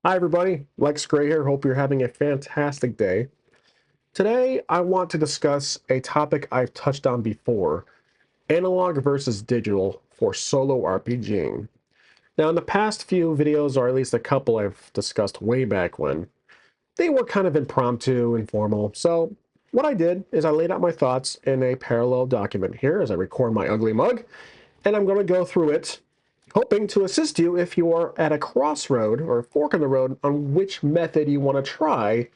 Hi everybody, Lex Gray here. Hope you're having a fantastic day. Today I want to discuss a topic I've touched on before, analog versus digital for solo RPGing. Now in the past few videos, or at least a couple I've discussed way back when, they were kind of impromptu, informal. So what I did is I laid out my thoughts in a parallel document here as I record my ugly mug, and I'm going to go through it hoping to assist you if you are at a crossroad or a fork in the road on which method you want to try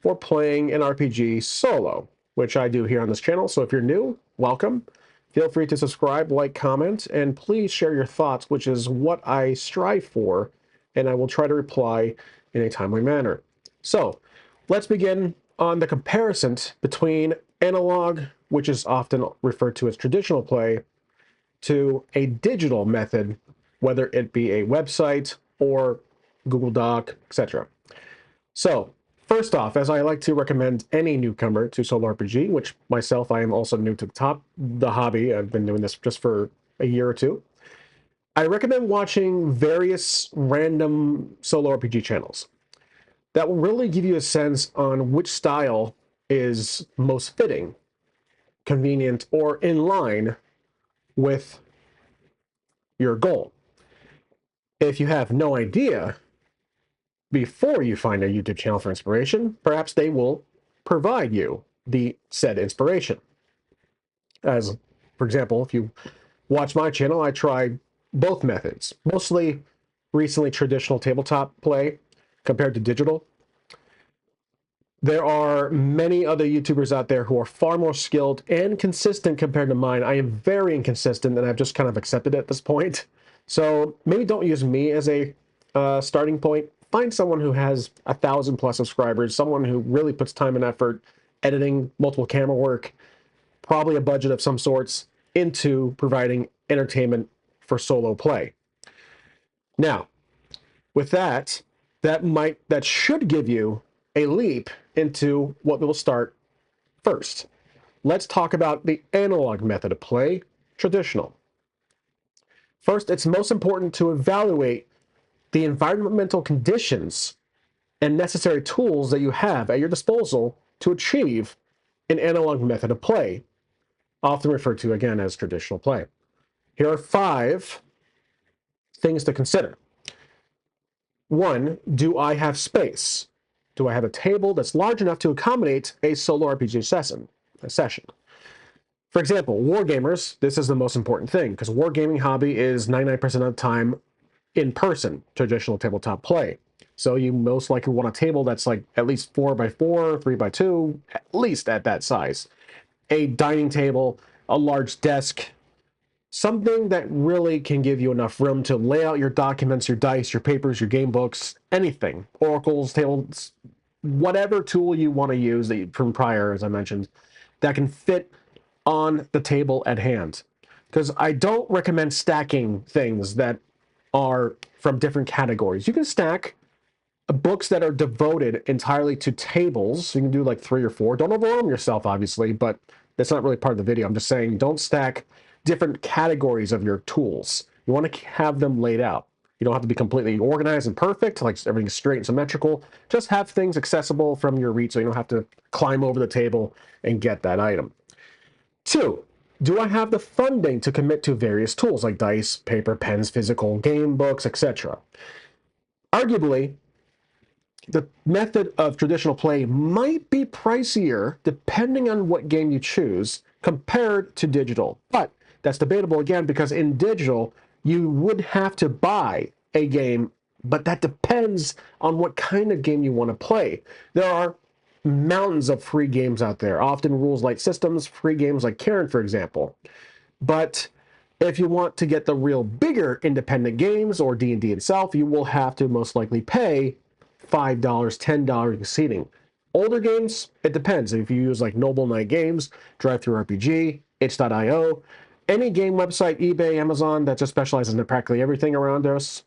for playing an RPG solo, which I do here on this channel. So if you're new, welcome. Feel free to subscribe, like, comment, and please share your thoughts, which is what I strive for, and I will try to reply in a timely manner. So let's begin on the comparison between analog, which is often referred to as traditional play, to a digital method, whether it be a website or Google Doc, etc. So, first off, as I like to recommend any newcomer to solo RPG, which myself, I am also new to the hobby. I've been doing this just for a year or two. I recommend watching various random solo RPG channels. That will really give you a sense on which style is most fitting, convenient, or in line with your goal. If you have no idea before you find a YouTube channel for inspiration, perhaps they will provide you the said inspiration. As, for example, if you watch my channel, I tried both methods, mostly recently traditional tabletop play compared to digital. There are many other YouTubers out there who are far more skilled and consistent compared to mine. I am very inconsistent, and I've just kind of accepted it at this point. So maybe don't use me as a starting point. Find someone who has 1,000+ subscribers, someone who really puts time and effort, editing, multiple camera work, probably a budget of some sorts, into providing entertainment for solo play. Now, with that, that should give you a leap into what we'll start first. Let's talk about the analog method of play, traditional. First, it's most important to evaluate the environmental conditions and necessary tools that you have at your disposal to achieve an analog method of play, often referred to again as traditional play. Here are 5 things to consider. 1, do I have space? Do I have a table that's large enough to accommodate a solo RPG session? For example, wargamers, this is the most important thing because wargaming hobby is 99% of the time in person, traditional tabletop play. So you most likely want a table that's like at least 4x4, 3x2, at least at that size. A dining table, a large desk, something that really can give you enough room to lay out your documents, your dice, your papers, your game books, anything, oracles, tables, whatever tool you want to use from prior, as I mentioned, that can fit on the table at hand. Because I don't recommend stacking things that are from different categories. You can stack books that are devoted entirely to tables. You can do like 3 or 4. Don't overwhelm yourself, obviously, but that's not really part of the video. I'm just saying don't stack different categories of your tools. You want to have them laid out. You don't have to be completely organized and perfect, like everything's straight and symmetrical. Just have things accessible from your reach so you don't have to climb over the table and get that item. 2, do I have the funding to commit to various tools like dice, paper, pens, physical game books, etc.? Arguably, the method of traditional play might be pricier depending on what game you choose compared to digital. But that's debatable again because in digital, you would have to buy a game, but that depends on what kind of game you want to play. There are mountains of free games out there, often rules light systems, free games like Karen, for example. But if you want to get the real bigger independent games or D&D itself, you will have to most likely pay $5, $10 exceeding. Older games, it depends. If you use like Noble Knight Games, Drive-Thru RPG, itch.io, any game website, eBay, Amazon that just specializes in practically everything around us,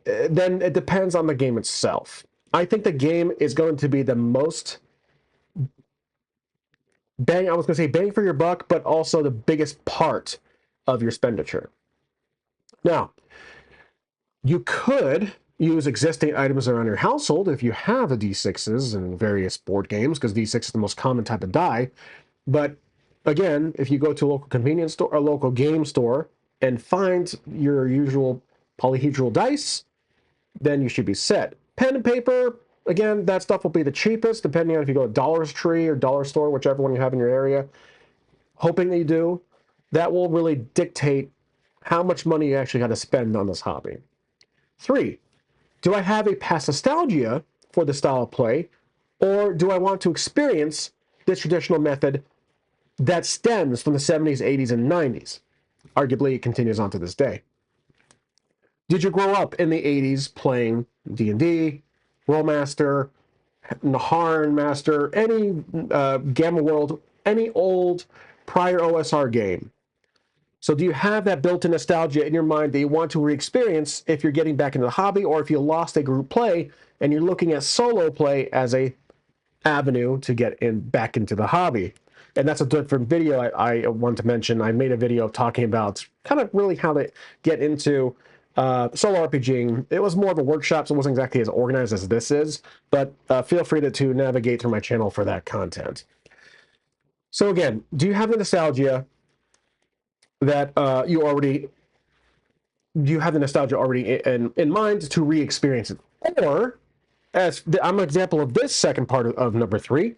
then it depends on the game itself. I think the game is going to be the most I was going to say bang for your buck, but also the biggest part of your expenditure. Now, you could use existing items around your household if you have a D6s in various board games, because D6 is the most common type of die. But again, if you go to a local convenience store, a local game store, and find your usual polyhedral dice, then you should be set. Pen and paper, again, that stuff will be the cheapest, depending on if you go to Dollar Tree or Dollar Store, whichever one you have in your area. Hoping that you do. That will really dictate how much money you actually got to spend on this hobby. 3, do I have a past nostalgia for the style of play, or do I want to experience this traditional method that stems from the 70s, 80s, and 90s? Arguably, it continues on to this day. Did you grow up in the 80s playing D&D, Rollmaster, Naharn Master, any Gamma World, any old prior OSR game? So do you have that built-in nostalgia in your mind that you want to re-experience if you're getting back into the hobby, or if you lost a group play and you're looking at solo play as a avenue to get back into the hobby? And that's a different video I want to mention. I made a video talking about kind of really how to get into solo RPGing. It was more of a workshop, so it wasn't exactly as organized as this is, but feel free to navigate through my channel for that content. So again, do you have the nostalgia that you have the nostalgia already in mind to re-experience it? Or, as I'm an example of this second part of number 3,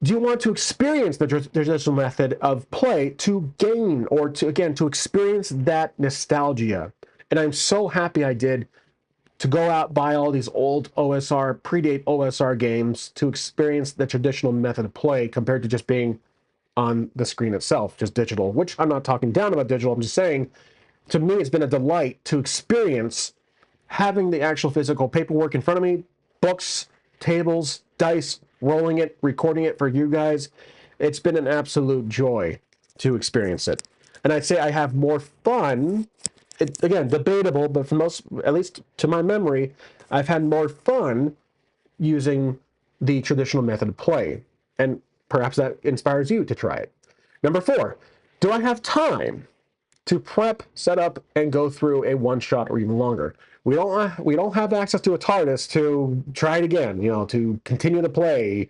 do you want to experience the traditional method of play to gain, or to experience that nostalgia? And I'm so happy I did, to go out, buy all these old OSR, predate OSR games to experience the traditional method of play compared to just being on the screen itself, just digital, which I'm not talking down about digital. I'm just saying, to me, it's been a delight to experience having the actual physical paperwork in front of me, books, tables, dice, rolling it, recording it for you guys. It's been an absolute joy to experience it. And I'd say I have more fun, again, debatable, but for most, at least to my memory, I've had more fun using the traditional method of play. And perhaps that inspires you to try it. Number 4, do I have time to prep, set up, and go through a one-shot or even longer? We don't have access to a TARDIS to try it again, to continue the play.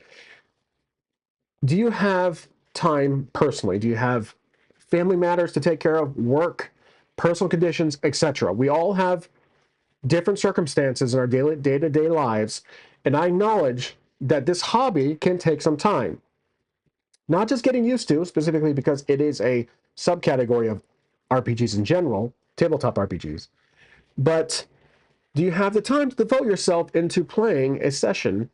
Do you have time personally? Do you have family matters to take care of, work, personal conditions, etc.? We all have different circumstances in our day-to-day lives, and I acknowledge that this hobby can take some time. Not just getting used to, specifically because it is a subcategory of RPGs in general, tabletop RPGs, but do you have the time to devote yourself into playing a session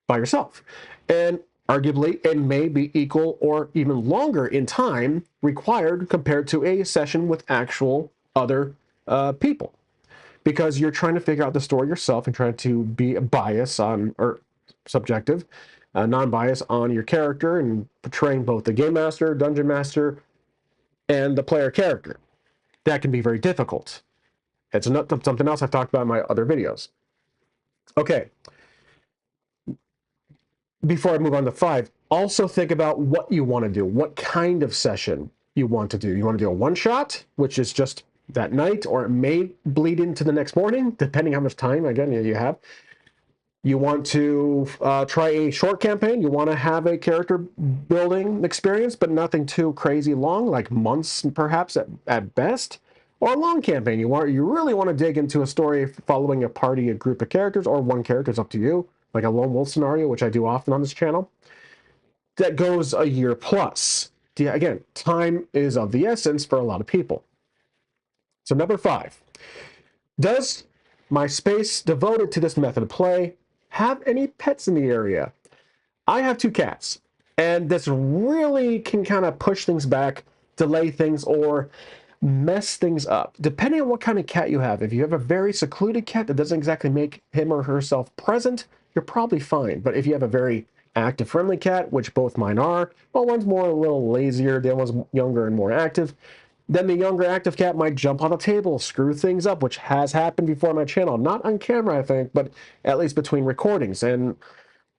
by yourself? And arguably, it may be equal or even longer in time required compared to a session with actual other people, because you're trying to figure out the story yourself and trying to be biased on, or subjective, non-bias on your character, and portraying both the game master, dungeon master, and the player character. That can be very difficult. It's something else I've talked about in my other videos. Okay. Before I move on to 5, also think about what you want to do, what kind of session you want to do. You want to do a one-shot, which is just that night, or it may bleed into the next morning, depending how much time, again, you have. You want to try a short campaign. You want to have a character building experience, but nothing too crazy long, like months perhaps at best. Or a long campaign. You really want to dig into a story following a party, a group of characters, or one character, is up to you, like a lone wolf scenario, which I do often on this channel, that goes a year plus. Again, time is of the essence for a lot of people. So number 5, does my space devoted to this method of play have any pets in the area? I have 2 cats, and this really can kind of push things back, delay things, or mess things up, depending on what kind of cat you have. If you have a very secluded cat that doesn't exactly make him or herself present, you're probably fine. But if you have a very active, friendly cat, which both mine are, well, one's more a little lazier, the other one's younger and more active, then the younger active cat might jump on a table, screw things up, which has happened before on my channel. Not on camera, I think, but at least between recordings. And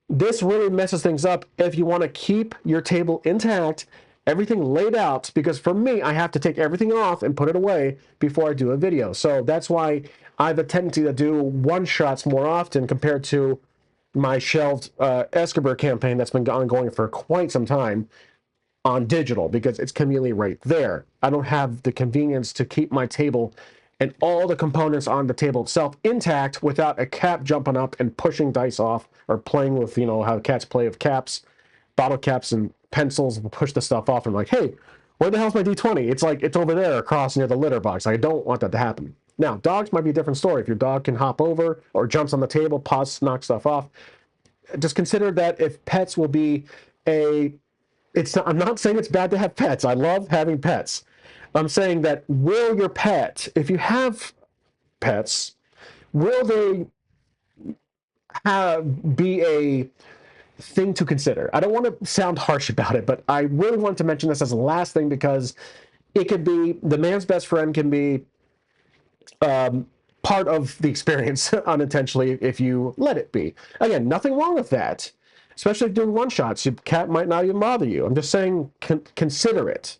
this really messes things up if you want to keep your table intact everything laid out, because for me, I have to take everything off and put it away before I do a video. So that's why I have a tendency to do one-shots more often compared to my shelved Escobar campaign that's been ongoing for quite some time on digital, because it's conveniently right there. I don't have the convenience to keep my table and all the components on the table itself intact without a cat jumping up and pushing dice off, or playing with, you know, how cats play with caps, bottle caps and pencils, will push the stuff off and like, hey, where the hell's my D20? It's like, it's over there across near the litter box. I don't want that to happen. Now, dogs might be a different story. If your dog can hop over or jumps on the table, paws, knock stuff off, just consider that if pets will be a, it's not, I'm not saying it's bad to have pets. I love having pets. I'm saying that, will your pet, if you have pets, will they be a thing to consider? I don't want to sound harsh about it, but I really want to mention this as the last thing, because it could be, the man's best friend can be part of the experience unintentionally if you let it be. Again, nothing wrong with that, especially if doing one-shots. Your cat might not even bother you. I'm just saying, consider it.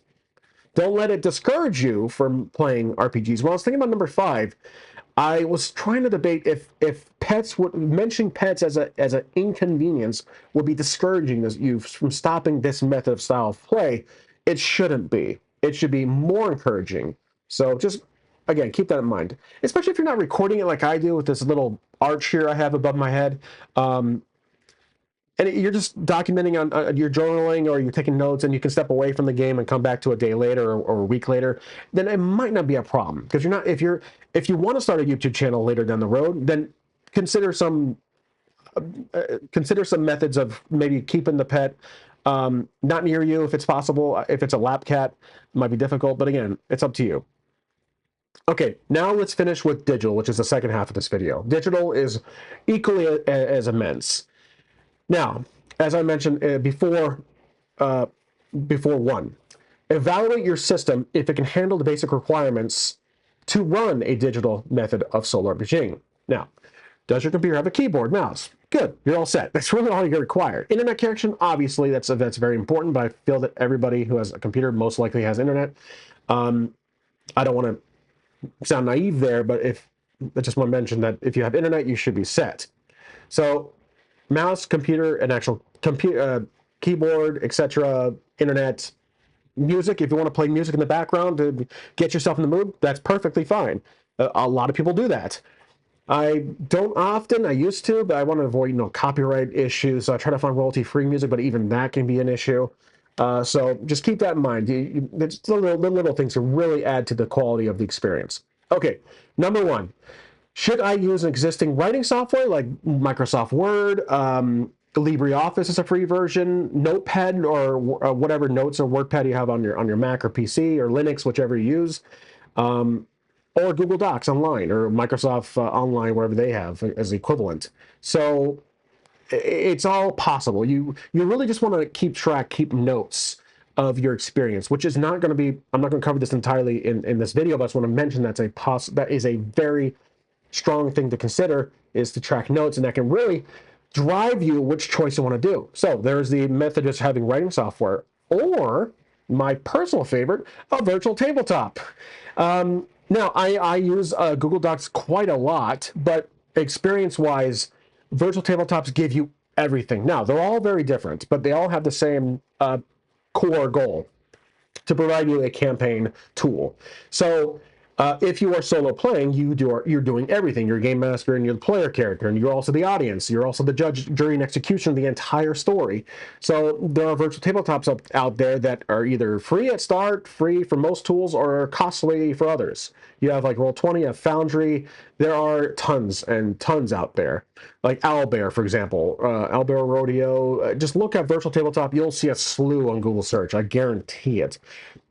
Don't let it discourage you from playing RPGs. Well, I was thinking about number 5. I was trying to debate if pets would, mentioning pets as an inconvenience would be discouraging you from stopping this method of style of play. It shouldn't be. It should be more encouraging. So just, again, keep that in mind, especially if you're not recording it like I do with this little arch here I have above my head. And you're just documenting on your journaling, or you're taking notes, and you can step away from the game and come back to a day later, or a week later, then it might not be a problem. Because you're not, if you want to start a YouTube channel later down the road, then consider some methods of maybe keeping the pet not near you if it's possible. If it's a lap cat, it might be difficult, but again, it's up to you. Okay, now let's finish with digital, which is the second half of this video. Digital is equally as immense. Now, as I mentioned before one, evaluate your system if it can handle the basic requirements to run a digital method of solo RPGing. Now, does your computer have a keyboard, mouse? Good, you're all set. That's really all you require. Internet connection, obviously, that's very important, but I feel that everybody who has a computer most likely has internet. I don't want to sound naive there, but I just want to mention that if you have internet, you should be set. So, mouse, computer, an actual computer, keyboard, etc., internet, music. If you want to play music in the background to get yourself in the mood, that's perfectly fine. A lot of people do that. I don't often. I used to, but I want to avoid, copyright issues. So I try to find royalty-free music, but even that can be an issue. So just keep that in mind. It's the little things to really add to the quality of the experience. Okay, number 1. Should I use an existing writing software like Microsoft Word? LibreOffice is a free version. Notepad, or whatever notes or WordPad you have on your Mac or PC or Linux, whichever you use, or Google Docs online, or Microsoft Online, wherever they have as the equivalent. So it's all possible. You really just want to keep notes of your experience, which is not going to be. I'm not going to cover this entirely in this video, but I just want to mention that is a very strong thing to consider, is to track notes, and that can really drive you which choice you want to do. So there's the method of having writing software, or my personal favorite, a virtual tabletop. Now, I use Google Docs quite a lot, but experience-wise, virtual tabletops give you everything. Now, they're all very different, but they all have the same core goal: to provide you a campaign tool. So if you are solo playing, you're doing everything. You're a game master, and you're the player character, and you're also the audience. You're also the judge, jury, and execution of the entire story. So there are virtual tabletops out there that are either free at start, free for most tools, or costly for others. You have like Roll20, you have Foundry. There are tons and tons out there. Like Owlbear, for example, Owlbear Rodeo. Just look at virtual tabletop. You'll see a slew on Google search. I guarantee it.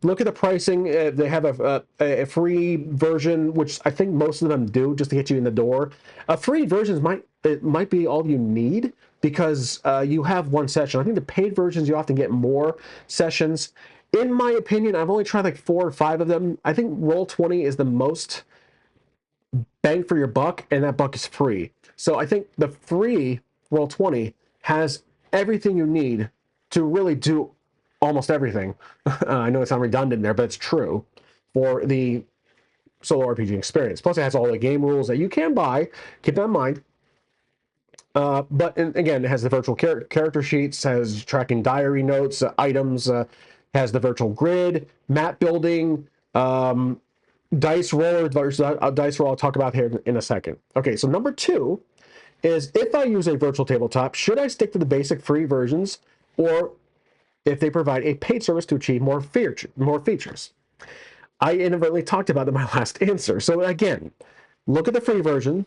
Look at the pricing. They have a free version, which I think most of them do, just to get you in the door. Free versions might be all you need, because you have one session. I think the paid versions, you often get more sessions. In my opinion, I've only tried like 4 or 5 of them. I think Roll20 is the most bang for your buck, and that buck is free. So I think the free Roll20 has everything you need to really do almost everything. I know it's not redundant there, but it's true for the solo RPG experience. Plus, it has all the game rules that you can buy. Keep that in mind. But again, it has the virtual character sheets, has tracking diary notes, items, has the virtual grid, map building, dice roller versus dice roll. I'll talk about here in a second. Okay, so number 2 is, if I use a virtual tabletop, should I stick to the basic free versions, or if they provide a paid service to achieve more features? I inadvertently talked about it in my last answer. So again, look at the free version.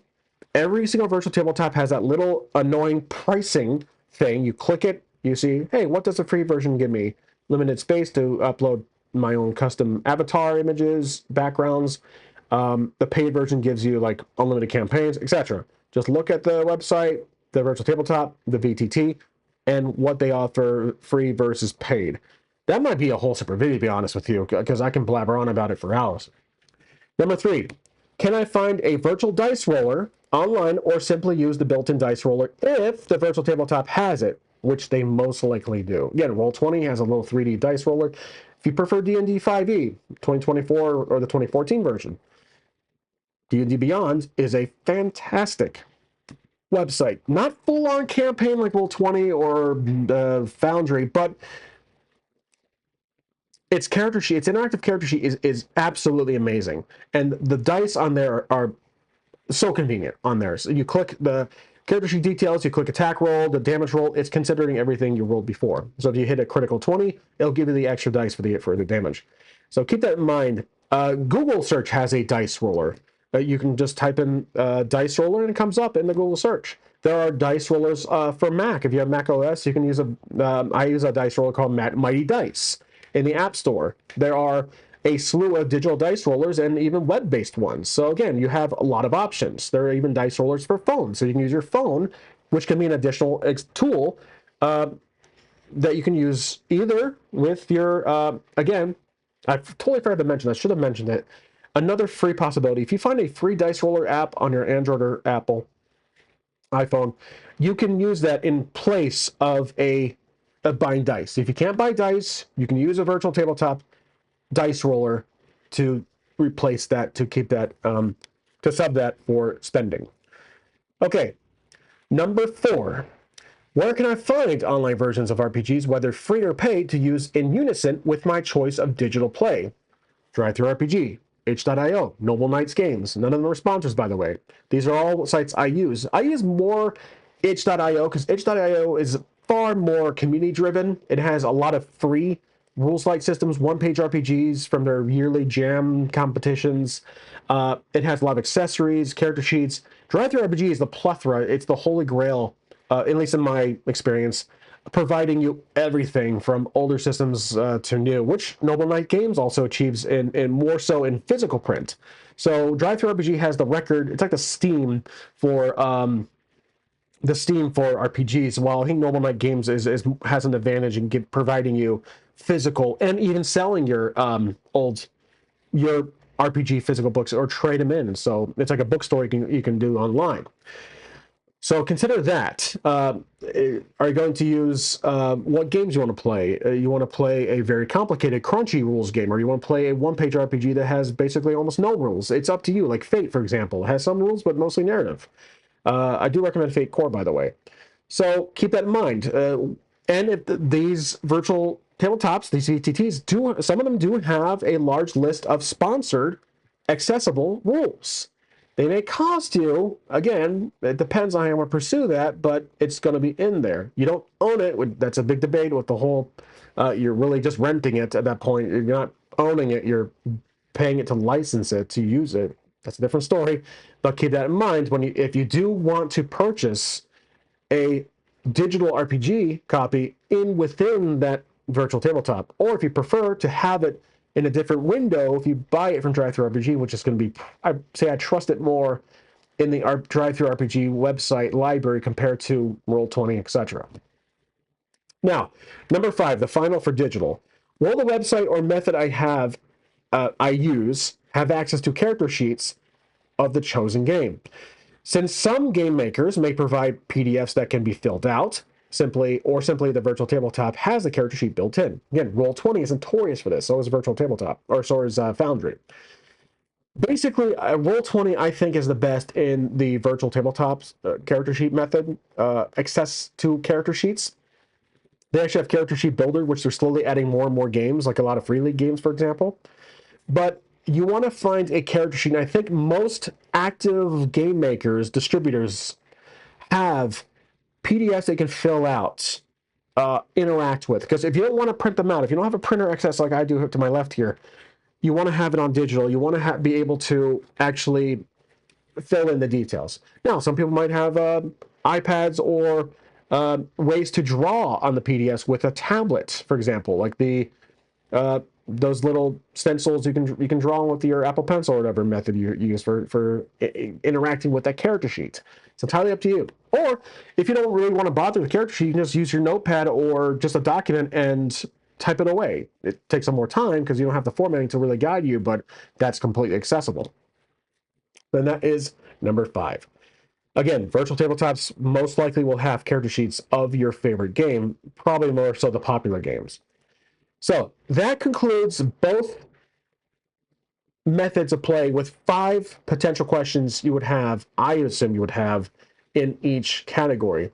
Every single virtual tabletop has that little annoying pricing thing. You click it, you see, hey, what does the free version give me? Limited space to upload my own custom avatar images, backgrounds. The paid version gives you like unlimited campaigns, etc. Just look at the website, the virtual tabletop, the VTT, and what they offer free versus paid. That might be a whole separate video, to be honest with you, because I can blabber on about it for hours. Number 3, can I find a virtual dice roller online or simply use the built-in dice roller if the virtual tabletop has it, which they most likely do? Again, Roll20 has a little 3D dice roller. If you prefer D&D 5e, 2024 or the 2014 version, D&D Beyond is a fantastic website. Not full-on campaign like Roll20 or Foundry, but its character sheet, its interactive character sheet is absolutely amazing. And the dice on there are so convenient on there. So you click the character sheet details, you click attack roll, the damage roll, it's considering everything you rolled before. So if you hit a critical 20, it'll give you the extra dice for the damage. So keep that in mind. Google search has a dice roller. You can just type in dice roller and it comes up in the Google search. There are dice rollers for Mac. If you have Mac OS, you can use I use a dice roller called Mighty Dice in the App Store. There are a slew of digital dice rollers and even web-based ones. So again, you have a lot of options. There are even dice rollers for phones. So you can use your phone, which can be an additional tool that you can use either with your, again, I totally forgot to mention, I should have mentioned it. Another free possibility, if you find a free dice roller app on your Android or Apple iPhone, you can use that in place of buying dice. If you can't buy dice, you can use a virtual tabletop dice roller to replace that, to keep that, to sub that for spending. Okay, number 4. Where can I find online versions of RPGs, whether free or paid, to use in unison with my choice of digital play? DriveThruRPG, itch.io, Noble Knights Games. None of them are sponsors, by the way. These are all sites I use. I use more itch.io because itch.io is far more community driven. It has a lot of free rules-like systems, one-page RPGs from their yearly jam competitions. It has a lot of accessories, character sheets. DriveThruRPG is the plethora. It's the holy grail, at least in my experience, providing you everything from older systems to new, which Noble Knight Games also achieves in more so in physical print. So DriveThruRPG has the record. It's like the Steam for RPGs, while I think Noble Knight Games has an advantage in providing you physical and even selling your RPG physical books or trade them in. So it's like a bookstore you can do online. So consider that. Are you going to use what games you want to play? You want to play a very complicated, crunchy rules game, or you want to play a one-page RPG that has basically almost no rules? It's up to you. Like Fate, for example, has some rules, but mostly narrative. I do recommend Fate Core, by the way. So keep that in mind. And if these virtual tabletops, these VTTs, some of them do have a large list of sponsored, accessible rules. They may cost you, again, it depends on how you want to pursue that, but it's going to be in there. You don't own it. That's a big debate with the whole, you're really just renting it at that point. You're not owning it. You're paying it to license it, to use it. That's a different story. But keep that in mind if you do want to purchase a digital RPG copy within that virtual tabletop, or if you prefer to have it in a different window, if you buy it from DriveThruRPG, which is going to be, I trust it more in the DriveThruRPG website library compared to Roll20, etc. Now, number 5, the final for digital. Will the website or method I use have access to character sheets of the chosen game? Since some game makers may provide PDFs that can be filled out, simply the virtual tabletop has the character sheet built in. Again, Roll20 is notorious for this. So is virtual tabletop, or so is Foundry. Basically, Roll20 I think is the best in the virtual tabletops character sheet method. Access to character sheets. They actually have character sheet builder, which they're slowly adding more and more games, like a lot of free league games, for example. But you want to find a character sheet, and I think most active game makers, distributors, have PDFs they can fill out, interact with. Because if you don't want to print them out, if you don't have a printer access like I do to my left here, you want to have it on digital. You want to be able to actually fill in the details. Now, some people might have iPads or ways to draw on the PDFs with a tablet, for example, like those little stencils you can draw with your Apple Pencil or whatever method you use for interacting with that character sheet. It's entirely up to you. Or if you don't really want to bother with character sheet, you can just use your notepad or just a document and type it away. It takes some more time because you don't have the formatting to really guide you, but that's completely accessible. Then that is number 5. Again, virtual tabletops most likely will have character sheets of your favorite game, probably more so the popular games. So that concludes both methods of play with 5 potential questions you would have, I assume you would have, in each category.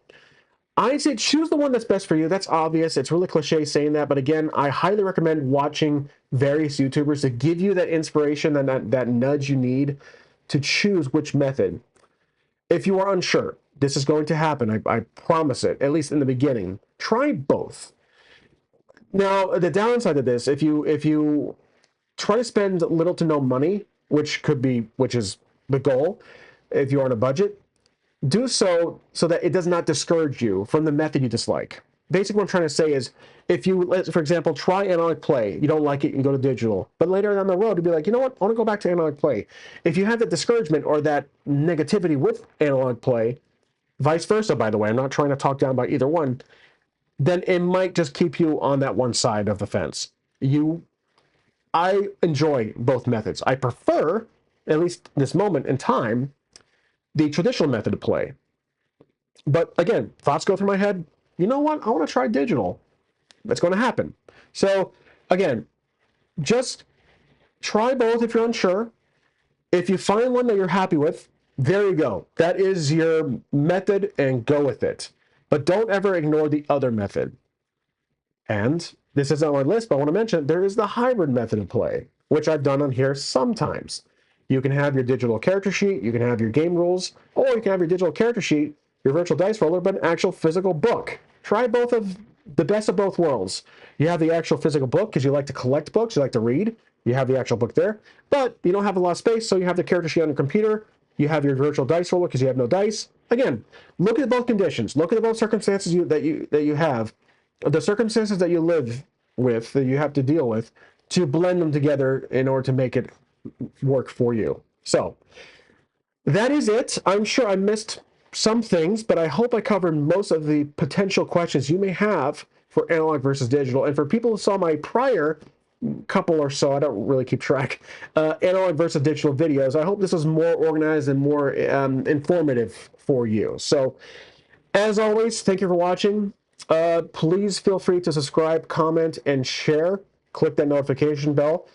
I'd say choose the one that's best for you. That's obvious. It's really cliche saying that, but again, I highly recommend watching various YouTubers to give you that inspiration and that nudge you need to choose which method. If you are unsure, this is going to happen. I promise it, at least in the beginning. Try both. Now, the downside of this, if you try to spend little to no money, which is the goal, if you're on a budget, do so that it does not discourage you from the method you dislike. Basically, what I'm trying to say is, if you, for example, try analog play, you don't like it, you can go to digital. But later down the road, you'll be like, you know what, I want to go back to analog play. If you have that discouragement or that negativity with analog play, vice versa, by the way, I'm not trying to talk down about either one, then it might just keep you on that one side of the fence. I enjoy both methods. I prefer, at least this moment in time, the traditional method of play. But again, thoughts go through my head, you know what, I want to try digital. That's going to happen. So again, just try both if you're unsure. If you find one that you're happy with, there you go. That is your method, and go with it. But don't ever ignore the other method. And this isn't on my list, but I want to mention there is the hybrid method of play, which I've done on here sometimes. You can have your digital character sheet, you can have your game rules, or you can have your digital character sheet, your virtual dice roller, but an actual physical book. Try both of the best of both worlds. You have the actual physical book because you like to collect books, you like to read. You have the actual book there, but you don't have a lot of space, so you have the character sheet on your computer. You have your virtual dice roller because you have no dice. Again, look at both conditions. Look at both circumstances that you have, the circumstances that you live with, that you have to deal with, to blend them together in order to make it work for you. So that is it. I'm sure I missed some things, but I hope I covered most of the potential questions you may have for analog versus digital. And for people who saw my prior couple or so, I don't really keep track, analog versus digital videos, I hope this was more organized and more informative for you. So as always, thank you for watching. Please feel free to subscribe, comment, and share. Click that notification bell,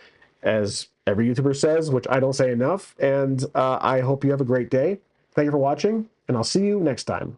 as every YouTuber says, which I don't say enough. And I hope you have a great day. Thank you for watching, and I'll see you next time.